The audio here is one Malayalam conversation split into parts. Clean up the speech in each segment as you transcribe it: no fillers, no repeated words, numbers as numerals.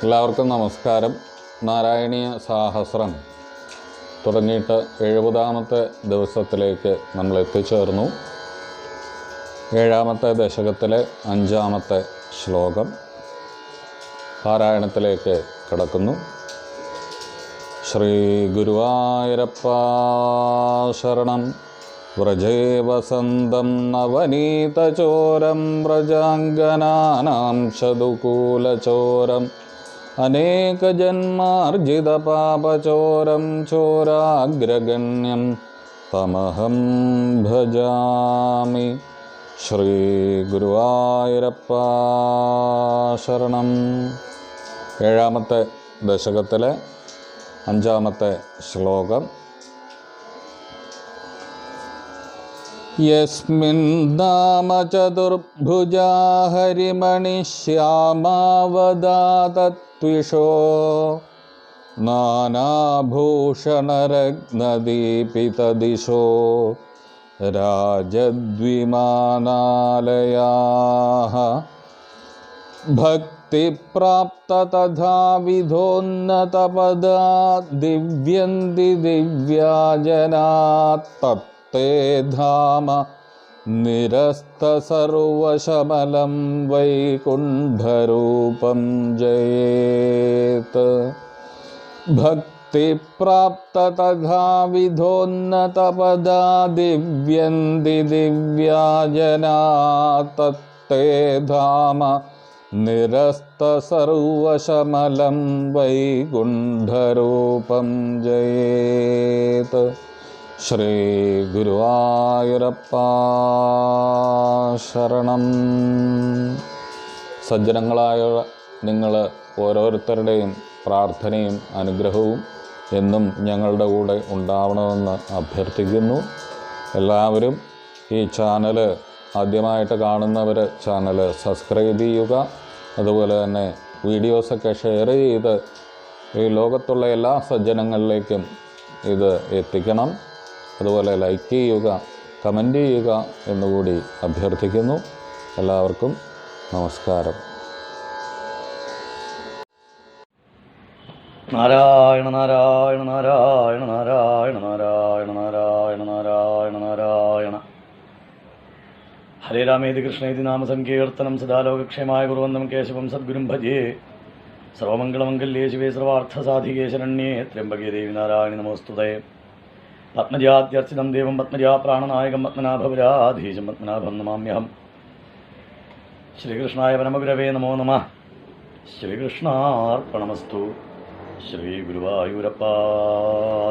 എല്ലാവർക്കും നമസ്കാരം. നാരായണീയ സാഹസ്രം തുടങ്ങിയിട്ട് 70ാമത്തെ ദിവസത്തിലേക്ക് നമ്മൾ എത്തിച്ചേർന്നു. 7ാമത്തെ ദശകത്തിലെ 5ാമത്തെ ശ്ലോകം പാരായണത്തിലേക്ക് കടക്കുന്നു. ശ്രീ ഗുരുവായൂരപ്പ ശരണം. വ്രജേ വസന്തം നവനീതചോരം വ്രജാംഗനാനാം ശതുകൂലചോരം അനേകജന്മാർജിതപാപചോരം ചോരാഗ്രഗണ്യം തമഹം ഭജാമി. ശ്രീ ഗുരുവായൂരപ്പ ശരണം. 7ാമത്തെ ദശകത്തിലെ 5ാമത്തെ ശ്ലോകം. യസ്മിൻ നാമ ചതുർഭുജാ ഹരിമണിശ്യാമാവദാതത്വിഷോ നാനാഭൂഷണരത്നദീപിതദിശോ രാജദ്വിമാനാലയാഃ ഭക്തിപ്രാപ്ത തഥാവിധോന്നതപദാ ദിവ്യന്തി ദിവ്യാജനാത് തേ ധാമ നിരസ്തസർവശമലം വൈകുണ്ഠരൂപം ജയേത്. ഭക്തിപ്രാപ്ത തഥാവിധോന്നതപദാ ദിവ്യന്തി ദിവ്യാജനാത് തേ ധാമ നിരസ്തസർവശമലം വൈകുണ്ഠരൂപം ജയേത്. ശ്രീ ഗുരുവായൂരപ്പ ശരണം. സജ്ജനങ്ങളായ നിങ്ങൾ ഓരോരുത്തരുടെയും പ്രാർത്ഥനയും അനുഗ്രഹവും എന്നും ഞങ്ങളുടെ കൂടെ ഉണ്ടാവണമെന്ന് അഭ്യർത്ഥിക്കുന്നു. എല്ലാവരും ഈ ചാനൽ ആദ്യമായിട്ട് കാണുന്നവർ ചാനൽ സബ്സ്ക്രൈബ് ചെയ്യുക. അതുപോലെ തന്നെ വീഡിയോസൊക്കെ ഷെയർ ചെയ്ത് ഈ ലോകത്തുള്ള എല്ലാ സജ്ജനങ്ങളിലേക്കും ഇത് എത്തിക്കണം. അതുപോലെ ലൈക്ക് ചെയ്യുക, കമൻ്റ് ചെയ്യുക എന്നുകൂടി അഭ്യർത്ഥിക്കുന്നു. എല്ലാവർക്കും നമസ്കാരം. നാരായണ നാരായണ നാരായണ നാരായണ നാരായണ നാരായണ നാരായണ നാരായണ. ഹരേ രാമേതി കൃഷ്ണേതി നാമസങ്കീർത്തനം സദാലോകക്ഷേമായ കുറുവന്ദം കേശവം സദ്ഗുരും ഭജേ. സർവമംഗളമംഗല്യേ ശിവേ സർവാർത്ഥസാധികേ ശരണ്യേ ത്രയംബകേ ദേവി നാരായണി നമോസ്തുതേ. പത്മജാത്യർച്ചിതം ദേവം പത്മജാ പ്രാണനായകം പത്മനാഭപുരാധീശം പത്മനാഭം നമാമ്യഹം. ശ്രീകൃഷ്ണായ പരമഗുരവേ നമോ നമഃ. ശ്രീകൃഷ്ണാർപ്പണമസ്തു. ശ്രീ ഗുരുവായൂരപ്പ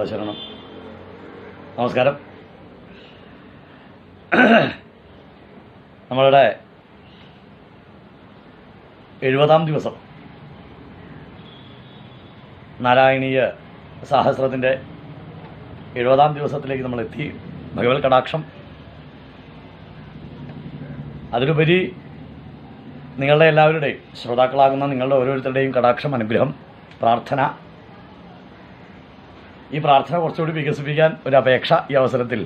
ശരണം. നമസ്കാരം. നമ്മളുടെ 70ാം ദിവസം നാരായണീയ സാഹസ്രത്തിൻ്റെ 70ാം ദിവസത്തിലേക്ക് നമ്മൾ എത്തി. ഭഗവത് കടാക്ഷം, അതിലുപരി നിങ്ങളുടെ എല്ലാവരുടെയും ശ്രോതാക്കളാകുന്ന നിങ്ങളുടെ ഓരോരുത്തരുടെയും കടാക്ഷം, അനുഗ്രഹം, പ്രാർത്ഥന. ഈ പ്രാർത്ഥന കുറച്ചുകൂടി വികസിപ്പിക്കാൻ ഒരു അപേക്ഷ ഈ അവസരത്തിൽ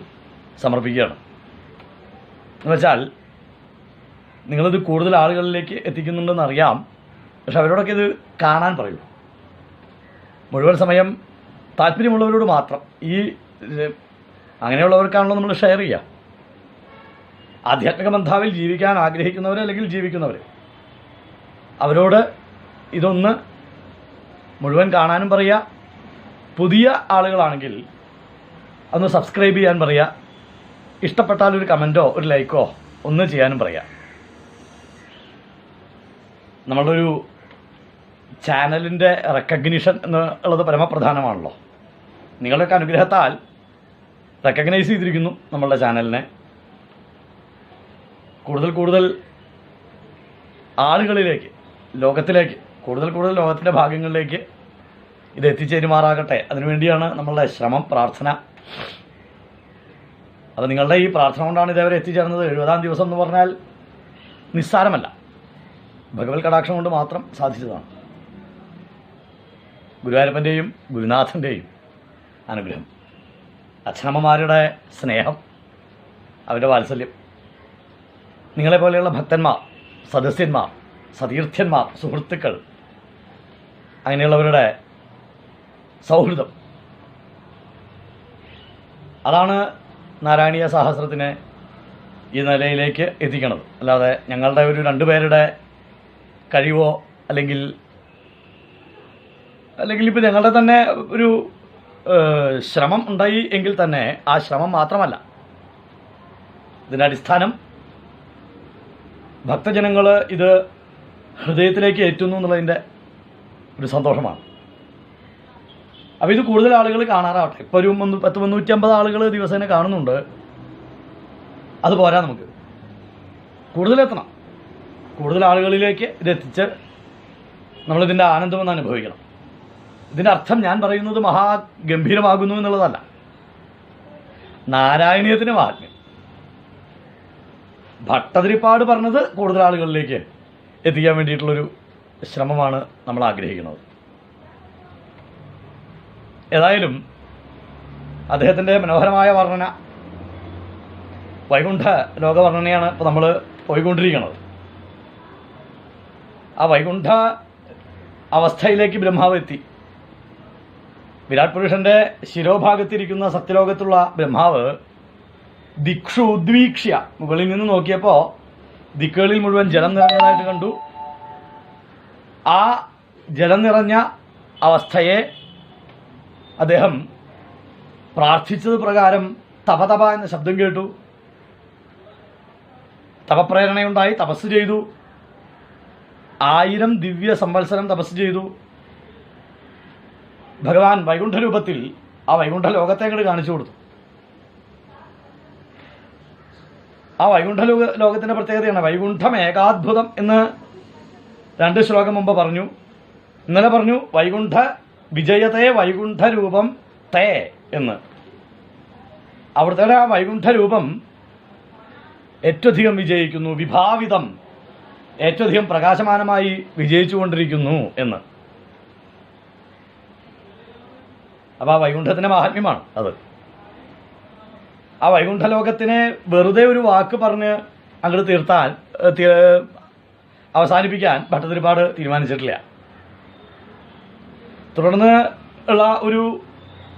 സമർപ്പിക്കുകയാണ്. എന്നുവെച്ചാൽ നിങ്ങളിത് കൂടുതൽ ആളുകളിലേക്ക് എത്തിക്കുന്നുണ്ടെന്ന് അറിയാം. പക്ഷെ അവരോടൊക്കെ ഇത് കാണാൻ പറയൂ. മുഴുവൻ സമയം താല്പര്യമുള്ളവരോട് മാത്രം. ഈ അങ്ങനെയുള്ളവർക്കാണല്ലോ നമ്മൾ ഷെയർ ചെയ്യുക. ആധ്യാത്മിക ബന്ധാവിൽ ജീവിക്കാൻ ആഗ്രഹിക്കുന്നവർ അല്ലെങ്കിൽ ജീവിക്കുന്നവർ, അവരോട് ഇതൊന്ന് മുഴുവൻ കാണാനും പറയുക. പുതിയ ആളുകളാണെങ്കിൽ ഒന്ന് സബ്സ്ക്രൈബ് ചെയ്യാൻ പറയുക. ഇഷ്ടപ്പെട്ടാൽ ഒരു കമൻറ്റോ ഒരു ലൈക്കോ ഒന്ന് ചെയ്യാനും പറയുക. നമ്മളൊരു ചാനലിൻ്റെ റെക്കഗ്നിഷൻ എന്നുള്ളത് പരമപ്രധാനമാണല്ലോ. നിങ്ങളുടെയൊക്കെ അനുഗ്രഹത്താൽ റെക്കഗ്നൈസ് ചെയ്തിരിക്കുന്നു നമ്മളുടെ ചാനലിനെ. കൂടുതൽ കൂടുതൽ ആളുകളിലേക്ക്, ലോകത്തിലേക്ക് കൂടുതൽ ലോകത്തിൻ്റെ ഭാഗങ്ങളിലേക്ക് ഇത് എത്തിച്ചേരുമാറാകട്ടെ. അതിനുവേണ്ടിയാണ് നമ്മളുടെ ശ്രമം, പ്രാർത്ഥന. അപ്പോൾ നിങ്ങളുടെ ഈ പ്രാർത്ഥന കൊണ്ടാണ് ഇതേവരെ എത്തിച്ചേർന്നത്. 70-ാം ദിവസം എന്ന് പറഞ്ഞാൽ നിസ്സാരമല്ല, ഭഗവത് കടാക്ഷം കൊണ്ട് മാത്രം സാധിച്ചതാണ്. ഗുരുവായൂരപ്പൻ്റെയും ഗുരുനാഥൻ്റെയും അനുഗ്രഹം, അച്ഛനമ്മമാരുടെ സ്നേഹം, അവരുടെ വാത്സല്യം, നിങ്ങളെപ്പോലെയുള്ള ഭക്തന്മാർ, സദസ്യന്മാർ, സതീർത്ഥ്യന്മാർ, സുഹൃത്തുക്കൾ, അങ്ങനെയുള്ളവരുടെ സൗഹൃദം, അതാണ് നാരായണീയ സഹസ്രത്തിനെ ഈ നിലയിലേക്ക് എത്തിക്കണത്. അല്ലാതെ ഞങ്ങളുടെ ഒരു 2 പേരുടെ കഴിവോ അല്ലെങ്കിൽ ഇപ്പോൾ ഞങ്ങളുടെ തന്നെ ഒരു ശ്രമം ഉണ്ടായി എങ്കിൽ തന്നെ ആ ശ്രമം മാത്രമല്ല, ഇതിൻ്റെ അടിസ്ഥാനം ഭക്തജനങ്ങൾ ഇത് ഹൃദയത്തിലേക്ക് ഏറ്റുന്നു എന്നുള്ളതിൻ്റെ ഒരു സന്തോഷമാണ്. അപ്പോൾ ഇത് കൂടുതൽ ആളുകൾ കാണാറാവട്ടെ. ഇപ്പോൾ ഒരു 100-150 ആളുകൾ ദിവസേന കാണുന്നുണ്ട്. അത് പോരാ, നമുക്ക് കൂടുതലെത്തണം. കൂടുതൽ ആളുകളിലേക്ക് ഇതെത്തിച്ച് നമ്മളിതിൻ്റെ ആനന്ദമെന്ന് അനുഭവിക്കണം. ഇതിൻ്റെ അർത്ഥം ഞാൻ പറയുന്നത് മഹാഗംഭീരമാകുന്നു എന്നുള്ളതല്ല. നാരായണീയത്തിന് മഹാത്മ്യം. ഭട്ടതിരിപ്പാട് പറഞ്ഞത് കൂടുതൽ ആളുകളിലേക്ക് എത്തിക്കാൻ വേണ്ടിയിട്ടുള്ളൊരു ശ്രമമാണ് നമ്മൾ ആഗ്രഹിക്കുന്നത്. ഏതായാലും അദ്ദേഹത്തിൻ്റെ മനോഹരമായ വർണ്ണന, വൈകുണ്ഠ ലോകവർണ്ണനയാണ് ഇപ്പോൾ നമ്മൾ പോയിക്കൊണ്ടിരിക്കുന്നത്. ആ വൈകുണ്ഠ അവസ്ഥയിലേക്ക് ബ്രഹ്മാവ് എത്തി. വിരാട് പുരുഷൻ്റെ ശിരോഭാഗത്തിരിക്കുന്ന സത്യലോകത്തുള്ള ബ്രഹ്മാവ് ദിക്ഷു ഉദ്വീക്ഷ്യ മുകളിൽ നിന്ന് നോക്കിയപ്പോൾ ദിക്കുകളിൽ മുഴുവൻ ജലം നിറഞ്ഞതായിട്ട് കണ്ടു. ആ ജലം നിറഞ്ഞ അവസ്ഥയെ അദ്ദേഹം പ്രാർത്ഥിച്ചത് പ്രകാരം തപതപ എന്ന ശബ്ദം കേട്ടു. തപപ്രേരണയുണ്ടായി, തപസ് ചെയ്തു. 1000 ദിവ്യ സംവത്സരം തപസ് ചെയ്തു. ഭഗവാൻ വൈകുണ്ഠ രൂപത്തിൽ ആ വൈകുണ്ഠ ലോകത്തെ അങ്ങോട്ട് കാണിച്ചു കൊടുത്തു. ആ വൈകുണ്ഠ ലോകത്തിൻ്റെ പ്രത്യേകതയാണ് വൈകുണ്ഠം ഏകാത്ഭുതം എന്ന് 2 ശ്ലോകം മുമ്പ് പറഞ്ഞു. ഇന്നലെ പറഞ്ഞു വൈകുണ്ഠ വിജയത്തെ വൈകുണ്ഠ രൂപം തേ എന്ന്. അവിടുത്തെ ആ വൈകുണ്ഠ രൂപം ഏറ്റവും അധികം വിജയിക്കുന്നു, വിഭാവിതം, ഏറ്റവും അധികം പ്രകാശമാനമായി വിജയിച്ചുകൊണ്ടിരിക്കുന്നു എന്ന്. അപ്പോൾ ആ വൈകുണ്ഠത്തിൻ്റെ മഹാത്മ്യമാണ് അത്. ആ വൈകുണ്ഠലോകത്തിനെ വെറുതെ ഒരു വാക്ക് പറഞ്ഞ് അങ്ങോട്ട് അവസാനിപ്പിക്കാൻ ഭട്ടതിരിപ്പാട് തീരുമാനിച്ചിട്ടില്ല. തുടർന്ന് ഉള്ള ഒരു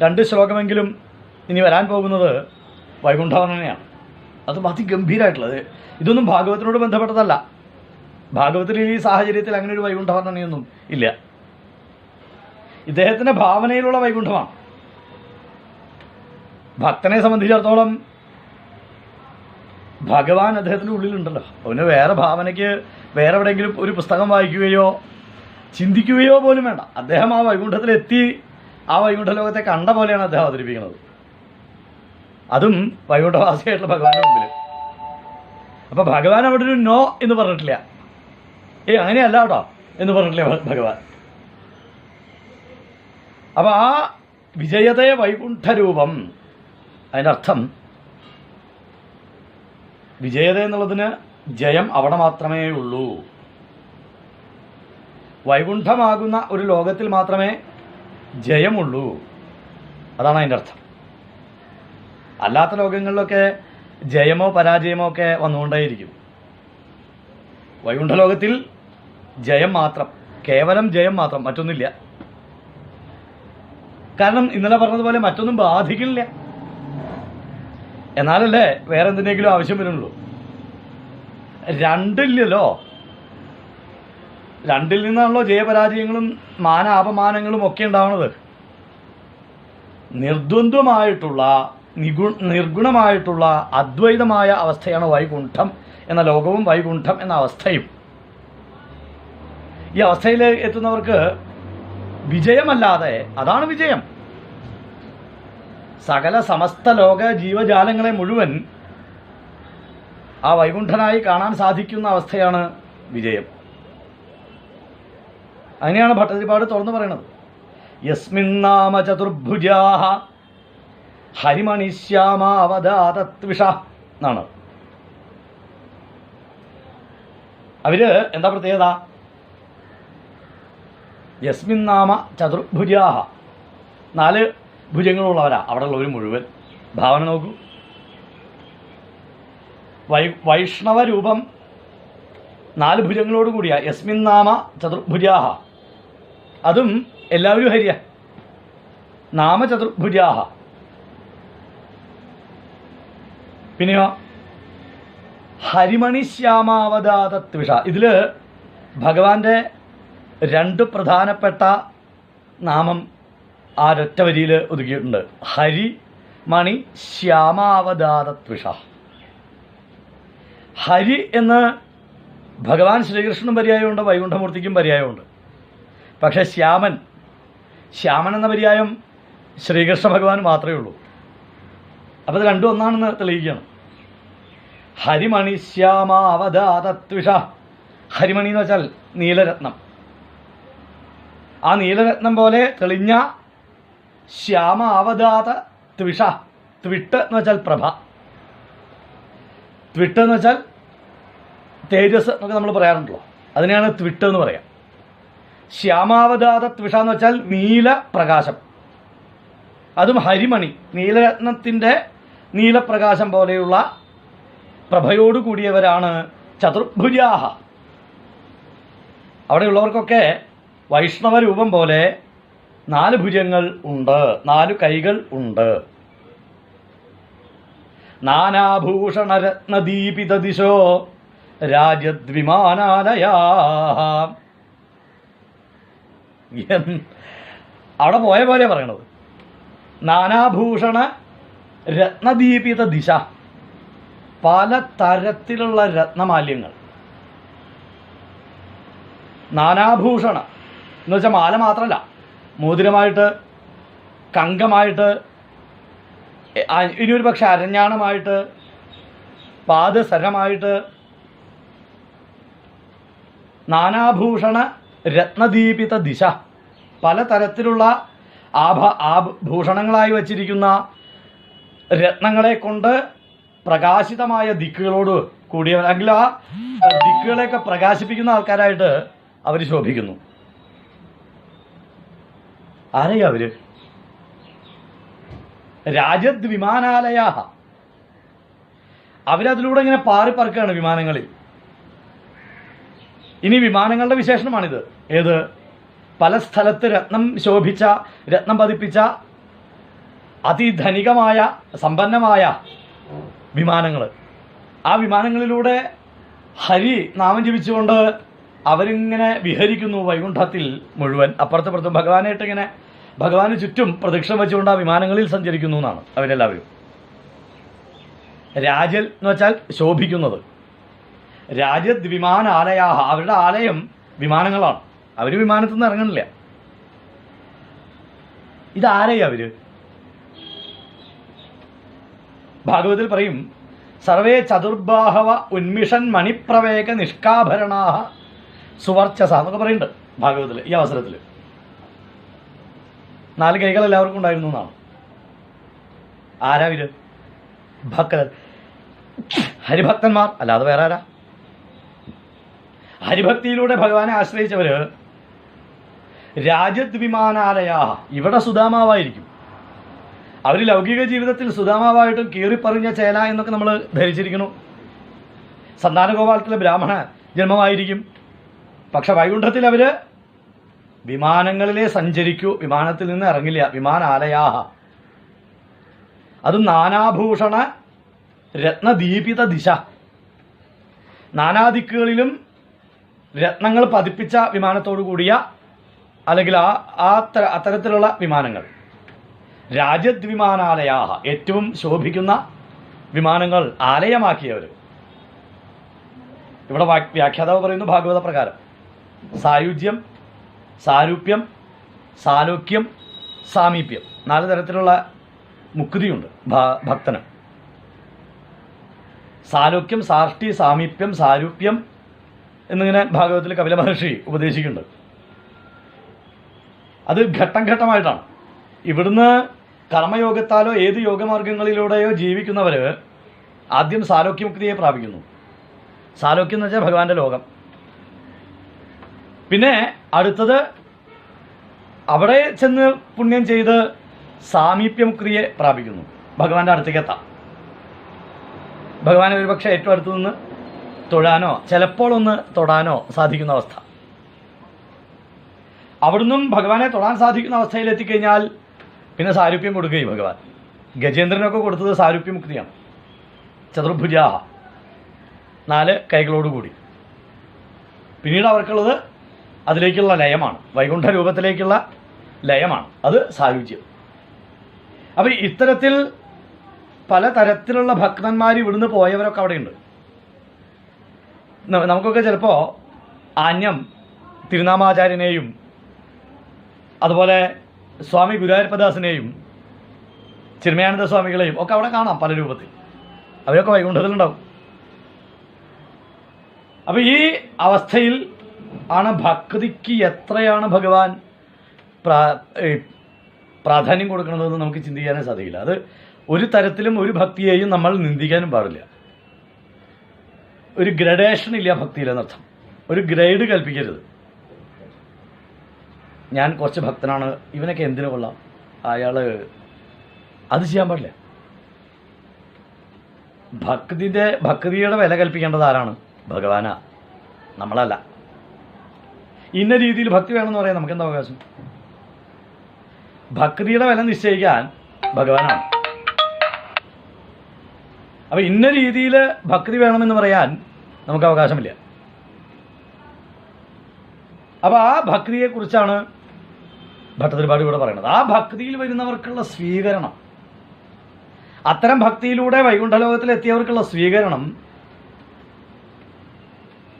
2 ശ്ലോകമെങ്കിലും ഇനി വരാൻ പോകുന്നത് വൈകുണ്ഠവർണ്ണനയാണ്. അത് അതിഗംഭീരമായിട്ടുള്ളത്. ഇതൊന്നും ഭാഗവത്തിനോട് ബന്ധപ്പെട്ടതല്ല. ഭാഗവത്തിൽ ഈ സാഹചര്യത്തിൽ അങ്ങനെ ഒരു വൈകുണ്ഠവർണ്ണനയൊന്നും ഇല്ല. ഇദ്ദേഹത്തിൻ്റെ ഭാവനയിലുള്ള വൈകുണ്ഠമാണ്. ഭക്തനെ സംബന്ധിച്ചിടത്തോളം ഭഗവാൻ അദ്ദേഹത്തിൻ്റെ ഉള്ളിലുണ്ടല്ലോ. അവന് വേറെ ഭാവനയ്ക്ക് വേറെ എവിടെയെങ്കിലും ഒരു പുസ്തകം വായിക്കുകയോ ചിന്തിക്കുകയോ പോലും വേണ്ട. അദ്ദേഹം ആ വൈകുണ്ഠത്തിലെത്തി ആ വൈകുണ്ഠ ലോകത്തെ കണ്ട പോലെയാണ് അദ്ദേഹം അവതരിപ്പിക്കുന്നത്. അതും വൈകുണ്ഠവാസിയായിട്ടുള്ള ഭഗവാന്റെ മുമ്പിൽ. അപ്പം ഭഗവാൻ അവിടെ ഒരു നോ എന്ന് പറഞ്ഞിട്ടില്ല, അങ്ങനെയല്ല കേട്ടോ എന്ന് പറഞ്ഞിട്ടില്ല ഭഗവാൻ. അപ്പം ആ വിജയത്തെ വൈകുണ്ഠരൂപം, അതിൻ്റെ അർത്ഥം വിജയത എന്നുള്ളതിന് ജയം അവിടെ മാത്രമേ ഉള്ളൂ. വൈകുണ്ഠമാകുന്ന ഒരു ലോകത്തിൽ മാത്രമേ ജയമുള്ളൂ. അതാണ് അതിൻ്റെ അർത്ഥം. അല്ലാത്ത ലോകങ്ങളിലൊക്കെ ജയമോ പരാജയമോ ഒക്കെ വന്നുകൊണ്ടേയിരിക്കും. വൈകുണ്ഠലോകത്തിൽ ജയം മാത്രം, കേവലം ജയം മാത്രം, മറ്റൊന്നില്ല. കാരണം ഇന്നലെ പറഞ്ഞതുപോലെ മറ്റൊന്നും ബാധിക്കില്ല. എന്നാലല്ലേ വേറെ എന്തിനെങ്കിലും ആവശ്യം വരുന്നുള്ളൂ. 2 ഇല്ലല്ലോ. 2 നിന്നാണല്ലോ ജയപരാജയങ്ങളും മാനാപമാനങ്ങളും ഒക്കെ ഉണ്ടാവുന്നത്. നിർദ്വന്ദ്വമായിട്ടുള്ള നിർഗുണമായിട്ടുള്ള അദ്വൈതമായ അവസ്ഥയാണ് വൈകുണ്ഠം എന്ന ലോകവും വൈകുണ്ഠം എന്ന അവസ്ഥയും. ഈ അവസ്ഥയിൽ എത്തുന്നവർക്ക് വിജയമല്ലാതെ, അതാണ് വിജയം. സകല സമസ്ത ലോക ജീവജാലങ്ങളെ മുഴുവൻ ആ വൈകുണ്ഠനായി കാണാൻ സാധിക്കുന്ന അവസ്ഥയാണ് വിജയം. അങ്ങനെയാണ് ഭട്ടതിരിപ്പാട് തുറന്നു പറയണത്. യസ്മിന്നാമ ചതുർഭുജാഹ ഹരിമണിശ്യാമാവതാതത്വിഷ എന്നാണ്. അവര് എന്താ പ്രത്യേകത? യസ്മിന്നാമ ചതുർഭുജാഹ, 4 ഭുജങ്ങളുള്ളവരാ അവിടെ ഉള്ളവർ മുഴുവൻ. ഭാവന നോക്കൂ. വൈഷ്ണവ രൂപം 4 ഭുജങ്ങളോട് കൂടിയ യസ്മിന്നാമ ചതുർഭുജാഹ, അതും എല്ലാവരും ഹരിയ. നാമ ചതുർഭുജാഹ. പിന്നെയോ ഹരിമണിശ്യാമാവതാതത്വിഷ. ഇതിൽ ഭഗവാന്റെ 2 പ്രധാനപ്പെട്ട നാമം ആ ഒരൊറ്റ വരിയിൽ ഒതുക്കിയിട്ടുണ്ട്. ഹരി മണി ശ്യാമാവതാതത്വിഷ. ഹരി എന്ന് ഭഗവാൻ ശ്രീകൃഷ്ണനും പര്യായമുണ്ട്, വൈകുണ്ഠമൂർത്തിക്കും പര്യായമുണ്ട്. പക്ഷേ ശ്യാമൻ എന്ന പര്യായം ശ്രീകൃഷ്ണ ഭഗവാൻ മാത്രമേ ഉള്ളൂ. അപ്പോൾ ഇത് രണ്ടും ഒന്നാണെന്ന് തെളിയിക്കുകയാണ്. ഹരിമണി ശ്യാമാവതാതത്വിഷ. ഹരിമണി എന്ന് വെച്ചാൽ നീലരത്നം. ആ നീലരത്നം പോലെ തെളിഞ്ഞ ശ്യാമ അവതാത ത്വിഷ. ത്വിട്ട് എന്ന് വെച്ചാൽ പ്രഭ. ത്വിട്ട് എന്ന് വെച്ചാൽ തേജസ് എന്നൊക്കെ നമ്മൾ പറയാറുണ്ടല്ലോ, അതിനെയാണ് ത്വിട്ട് എന്ന് പറയാം. ശ്യാമാവതാത ത്വിഷ എന്ന് വെച്ചാൽ നീല പ്രകാശം. അതും ഹരിമണി, നീലരത്നത്തിൻ്റെ നീലപ്രകാശം പോലെയുള്ള പ്രഭയോടു കൂടിയവരാണ് ചതുർഭുജാഹ. അവിടെയുള്ളവർക്കൊക്കെ വൈഷ്ണവ രൂപം പോലെ 4 ഭുജങ്ങൾ ഉണ്ട്, 4 കൈകൾ ഉണ്ട്. നാനാഭൂഷണരത്നദീപിത ദിശോ രാജദ്വിമാനാലയാ. അവിടെ പോയ പോലെ പറയണത്. നാനാഭൂഷണ രത്നദീപിത ദിശ, പല തരത്തിലുള്ള രത്നമാല്യങ്ങൾ. നാനാഭൂഷണ എന്ന് വെച്ചാൽ മാല മാത്രമല്ല, മോതിരമായിട്ട്, കങ്കമായിട്ട്, ഇനിയൊരു പക്ഷെ അരഞ്ഞാണമായിട്ട്, പാദസരമായിട്ട്, നാനാഭൂഷണ രത്നദീപിത ദിശ, പലതരത്തിലുള്ള ഭൂഷണങ്ങളായി വച്ചിരിക്കുന്ന രത്നങ്ങളെ കൊണ്ട് പ്രകാശിതമായ ദിക്കുകളോട് കൂടിയവർ, അല്ലെങ്കിൽ ആ ദിക്കുകളെയൊക്കെ പ്രകാശിപ്പിക്കുന്ന ആൾക്കാരായിട്ട് അവർ ശോഭിക്കുന്നു. ആരെയാ അവര്? രാജദ് വിമാനാലയ. അവരതിലൂടെ ഇങ്ങനെ പാറിപ്പറക്കുകയാണ് വിമാനങ്ങളിൽ. ഇനി വിമാനങ്ങളുടെ വിശേഷണമാണിത്. ഏത്? പല സ്ഥലത്ത് രത്നം ശോഭിച്ച, രത്നം പതിപ്പിച്ച അതിധനികമായ സമ്പന്നമായ വിമാനങ്ങൾ. ആ വിമാനങ്ങളിലൂടെ ഹരി നാമം ജപിച്ചുകൊണ്ട് അവരിങ്ങനെ വിഹരിക്കുന്നു വൈകുണ്ഠത്തിൽ മുഴുവൻ. അപ്പുറത്തപ്പുറത്തും ഭഗവാനായിട്ട് ഇങ്ങനെ ഭഗവാന് ചുറ്റും പ്രദക്ഷിണം വെച്ചുകൊണ്ട് ആ വിമാനങ്ങളിൽ സഞ്ചരിക്കുന്നു എന്നാണ് അവരെല്ലാവരും. രാജൽ എന്ന് വെച്ചാൽ ശോഭിക്കുന്നത്. രാജദ് വിമാനാലയാഹ, അവരുടെ ആലയം വിമാനങ്ങളാണ്. അവർ വിമാനത്തിൽ നിന്ന് ഇറങ്ങണില്ല. ഇതാരെയാ അവര്? ഭാഗവതത്തിൽ പറയും, സർവേ ചതുർബാഹവ ഉന്മിഷൻ മണിപ്രവേക നിഷ്കാഭരണാഹ സുവർച്ചസ എന്നൊക്കെ പറയുന്നുണ്ട് ഭാഗവതത്തിൽ. ഈ അവസരത്തിൽ 4 കൈകൾ എല്ലാവർക്കും ഉണ്ടായിരുന്നു എന്നാണ്. ആരാവിര്? ഭക്തർ, ഹരിഭക്തന്മാർ, അല്ലാതെ വേറെ ആരാ? ഹരിഭക്തിയിലൂടെ ഭഗവാനെ ആശ്രയിച്ചവര് രാജദ് വിമാനാലയ. ഇവിടെ സുധാമാവായിരിക്കും. അവർ ലൗകിക ജീവിതത്തിൽ സുധാമാവായിട്ടും കീറിപ്പറിഞ്ഞ ചേല എന്നൊക്കെ നമ്മൾ ധരിച്ചിരിക്കുന്നു. സന്താനഗോപാലത്തിലെ ബ്രാഹ്മണ ജന്മമായിരിക്കും. പക്ഷെ വൈകുണ്ഠത്തിൽ അവർ വിമാനങ്ങളിലേ സഞ്ചരിക്കൂ, വിമാനത്തിൽ നിന്ന് ഇറങ്ങില്ല. വിമാനാലയാഹ. അതും നാനാഭൂഷണ രത്നദീപിത ദിശ. നാനാദിക്കുകളിലും രത്നങ്ങൾ പതിപ്പിച്ച വിമാനത്തോടു കൂടിയ, അല്ലെങ്കിൽ അത്തരത്തിലുള്ള വിമാനങ്ങൾ. രാജദ് വിമാനാലയാഹ, ഏറ്റവും ശോഭിക്കുന്ന വിമാനങ്ങൾ ആലയമാക്കിയവർ. ഇവിടെ വ്യാഖ്യാതാവ് പറയുന്നു ഭാഗവത പ്രകാരം സായുജ്യം, സാരൂപ്യം, സാലോക്യം, സാമീപ്യം, 4 തരത്തിലുള്ള മുക്തിയുണ്ട് ഭക്തന്. സാലോക്യം, സാഷ്ടി, സാമീപ്യം, സാരൂപ്യം എന്നിങ്ങനെ ഭാഗവതത്തിൽ കപില മഹർഷി ഉപദേശിക്കുന്നുണ്ട്. അത് ഘട്ടം ഘട്ടമായിട്ടാണ്. ഇവിടുന്ന് കർമ്മയോഗത്താലോ ഏത് യോഗമാർഗങ്ങളിലൂടെയോ ജീവിക്കുന്നവർ ആദ്യം സാലോക്യമുക്തിയെ പ്രാപിക്കുന്നു. സാലോക്യം എന്ന് വെച്ചാൽ ഭഗവാന്റെ ലോകം. പിന്നെ അടുത്തത് അവിടെ ചെന്ന് പുണ്യം ചെയ്ത് സാമീപ്യമുക്തിയെ പ്രാപിക്കുന്നു. ഭഗവാന്റെ അടുത്തേക്ക് എത്താം. ഭഗവാനെ ഒരുപക്ഷെ ഏറ്റവും അടുത്ത് നിന്ന് തൊഴാനോ ചിലപ്പോൾ ഒന്ന് തൊടാനോ സാധിക്കുന്ന അവസ്ഥ. അവിടുന്നും ഭഗവാനെ തൊടാൻ സാധിക്കുന്ന അവസ്ഥയിൽ എത്തിക്കഴിഞ്ഞാൽ പിന്നെ സാരൂപ്യം കൊടുക്കുകയും ഭഗവാൻ ഗജേന്ദ്രനൊക്കെ കൊടുത്തത് സാരൂപ്യമുക്തിയാണ്. ചതുർഭുജാഹ, 4 കൈകളോടുകൂടി. പിന്നീട് അവർക്കുള്ളത് അതിലേക്കുള്ള ലയമാണ്, വൈകുണ്ഠ രൂപത്തിലേക്കുള്ള ലയമാണ്, അത് സായുജ്യം. അപ്പം ഇത്തരത്തിൽ പലതരത്തിലുള്ള ഭക്തന്മാർ ഇവിടുന്ന് പോയവരൊക്കെ അവിടെയുണ്ട്. നമുക്കൊക്കെ ചിലപ്പോൾ ആന്യം തിരുനാമാചാര്യനെയും അതുപോലെ സ്വാമി ഗുരുവായൂരപ്പദാസിനെയും ചിന്മയാനന്ദ സ്വാമികളെയും ഒക്കെ അവിടെ കാണാം പല രൂപത്തിൽ. അവരൊക്കെ വൈകുണ്ഠത്തിലുണ്ടാവും. അപ്പം ഈ അവസ്ഥയിൽ ആണ് ഭക്തിക്ക് എത്രയാണ് ഭഗവാൻ പ്രാധാന്യം കൊടുക്കണതെന്ന് നമുക്ക് ചിന്തിക്കാനേ സാധിക്കില്ല. അത് ഒരു തരത്തിലും ഒരു ഭക്തിയെയും നമ്മൾ നിന്ദിക്കാനും പാടില്ല. ഒരു ഗ്രഡേഷൻ ഇല്ല ഭക്തിയിലെന്നർത്ഥം. ഒരു ഗ്രേഡ് കൽപ്പിക്കരുത്. ഞാൻ കുറച്ച് ഭക്തനാണ്, ഇവനൊക്കെ എന്തിനു കൊള്ളാം, അയാൾ അത് ചെയ്യാൻ പാടില്ല. ഭക്തിയുടെ വില കൽപ്പിക്കേണ്ടത് ആരാണ്? ഭഗവാനാ, നമ്മളല്ല. ഇന്ന രീതിയിൽ ഭക്തി വേണമെന്ന് പറയാൻ നമുക്ക് എന്താ അവകാശം? ഭക്തിയുടെ വില നിശ്ചയിക്കാൻ ഭഗവാനാണ്. അപ്പം ഇന്ന രീതിയിൽ ഭക്തി വേണമെന്ന് പറയാൻ നമുക്ക് അവകാശമില്ല. അപ്പം ആ ഭക്തിയെക്കുറിച്ചാണ് ഭട്ടതിരിപ്പാട് ഇവിടെ പറയുന്നത്. ആ ഭക്തിയിൽ വരുന്നവർക്കുള്ള സ്വീകരണം, അത്തരം ഭക്തിയിലൂടെ വൈകുണ്ഠലോകത്തിൽ എത്തിയവർക്കുള്ള സ്വീകരണം